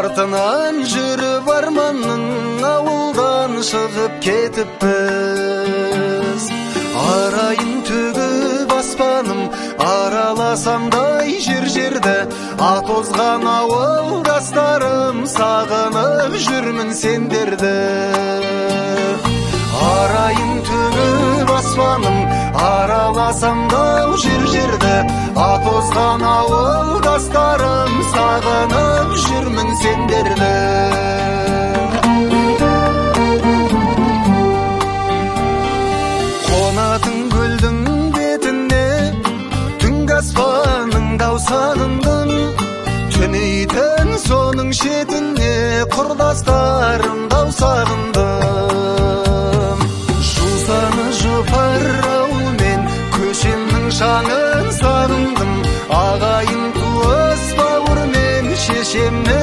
артынан жүріп арманның ауылдан шығып кетіппіз. Арайын төгіп аспаным, араласамдай жер-жерді, атозған ауылдастарым, сағынып жүрмін сендерді. Арайын төгіп аспаным, араласамдай жер-жерді, атозған ауылдастарым, сағынып жүрмін сендерді. Қонатын көлдің бетіне, түнгі аспанның сағындым, түнейтін соның шетіне, құрдастарым сағындым. Жусаны жұпар ауылмен көшемнің шаңын сағындым, ағайын туыс бауырмен шешемнің